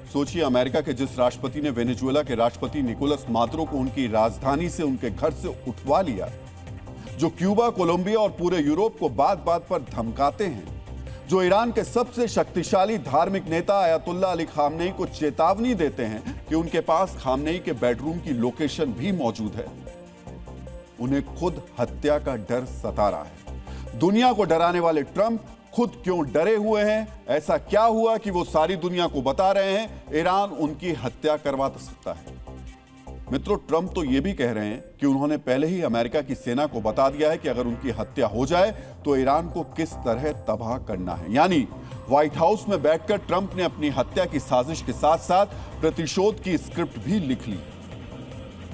सोचिए, अमेरिका के जिस राष्ट्रपति ने वेनेजुएला के राष्ट्रपति निकोलस मादुरो को उनकी राजधानी से, उनके घर से उठवा लिया, जो क्यूबा, कोलंबिया और पूरे यूरोप को बात बात पर धमकाते हैं, जो ईरान के सबसे शक्तिशाली धार्मिक नेता अयतुल्ला अली खामनेई को चेतावनी देते हैं कि उनके पास खामनेई के बेडरूम की लोकेशन भी मौजूद है, उन्हें खुद हत्या का डर सता रहा है। दुनिया को डराने वाले ट्रंप खुद क्यों डरे हुए हैं? ऐसा क्या हुआ कि वो सारी दुनिया को बता रहे हैं ईरान उनकी हत्या करवा सकता है? मित्रों, ट्रंप तो ये भी कह रहे हैं कि उन्होंने पहले ही अमेरिका की सेना को बता दिया है कि अगर उनकी हत्या हो जाए तो ईरान को किस तरह तबाह करना है। यानी व्हाइट हाउस में बैठकर ट्रंप ने अपनी हत्या की साजिश के साथ साथ प्रतिशोध की स्क्रिप्ट भी लिख ली।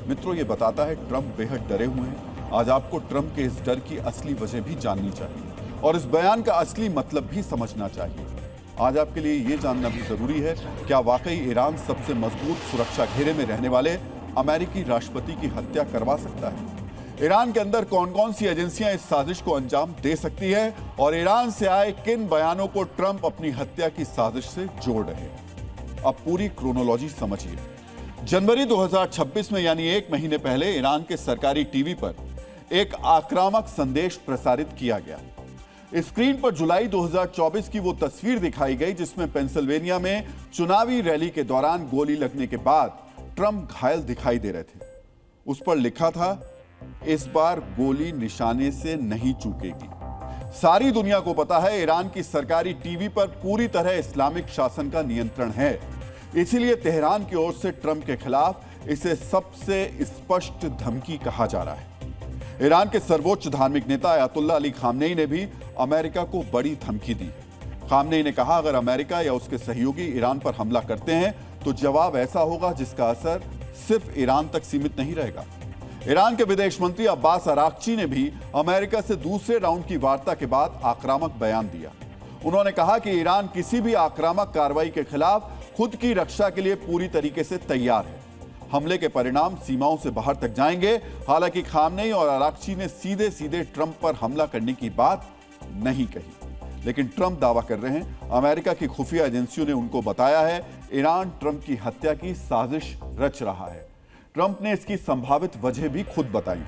मित्रों, ये बताता है ट्रंप बेहद डरे हुए हैं। आज आपको ट्रंप के इस डर की असली वजह भी जाननी चाहिए और इस बयान का असली मतलब भी समझना चाहिए। आज आपके लिए ये जानना भी जरूरी है, क्या वाकई ईरान सबसे मजबूत सुरक्षा घेरे में रहने वाले अमेरिकी राष्ट्रपति की हत्या करवा सकता है? ईरान के अंदर कौन कौन सी एजेंसियां इस साजिश को अंजाम दे सकती है और ईरान से आए किन बयानों को ट्रंप अपनी हत्या की साजिश से जोड़ रहे हैं? अब पूरी क्रोनोलॉजी समझिए। जनवरी 2026 में, यानी एक महीने पहले, ईरान के सरकारी टीवी पर एक आक्रामक संदेश प्रसारित किया गया। स्क्रीन पर जुलाई 2024 की वो तस्वीर दिखाई गई जिसमें पेंसिल्वेनिया में चुनावी रैली के दौरान गोली लगने के बाद ट्रंप घायल दिखाई दे रहे थे। उस पर लिखा था, इस बार गोली निशाने से नहीं चूकेगी। सारी दुनिया को पता है ईरान की सरकारी टीवी पर पूरी तरह इस्लामिक शासन का नियंत्रण है, इसीलिए तेहरान की ओर से ट्रंप के खिलाफ इसे सबसे स्पष्ट धमकी कहा जा रहा है। ईरान के सर्वोच्च धार्मिक नेता अयतुल्ला अली खामनेई ने भी अमेरिका को बड़ी धमकी दी। खामनेई ने कहा, अगर अमेरिका या उसके सहयोगी ईरान पर हमला करते हैं तो जवाब ऐसा होगा जिसका असर सिर्फ ईरान तक सीमित नहीं रहेगा। ईरान के विदेश मंत्री अब्बास अराक्ची ने भी अमेरिका से दूसरे राउंड की वार्ता के बाद आक्रामक बयान दिया। उन्होंने कहा कि ईरान किसी भी आक्रामक कार्रवाई के खिलाफ खुद की रक्षा के लिए पूरी तरीके से तैयार है। हमले के परिणाम सीमाओं से बाहर तक जाएंगे। हालांकि खामनेई और अराक्ची ने सीधे सीधे ट्रंप पर हमला करने की बात नहीं कही, लेकिन ट्रंप दावा कर रहे हैं अमेरिका की खुफिया एजेंसियों ने उनको बताया है ईरान ट्रंप की हत्या की साजिश रच रहा है। ट्रंप ने इसकी संभावित वजह भी खुद बताई।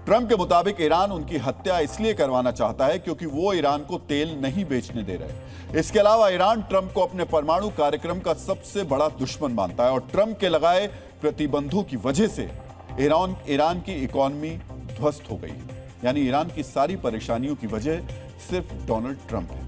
ट्रंप के मुताबिक ईरान उनकी हत्या इसलिए करवाना चाहता है क्योंकि वो ईरान को तेल नहीं बेचने दे रहे। इसके अलावा ईरान ट्रंप को अपने परमाणु कार्यक्रम का सबसे बड़ा दुश्मन मानता है और ट्रंप के लगाए प्रतिबंधों की वजह से ईरान की इकोनॉमी ध्वस्त हो गई। यानी ईरान की सारी परेशानियों की वजह सिर्फ डोनाल्ड ट्रंप है।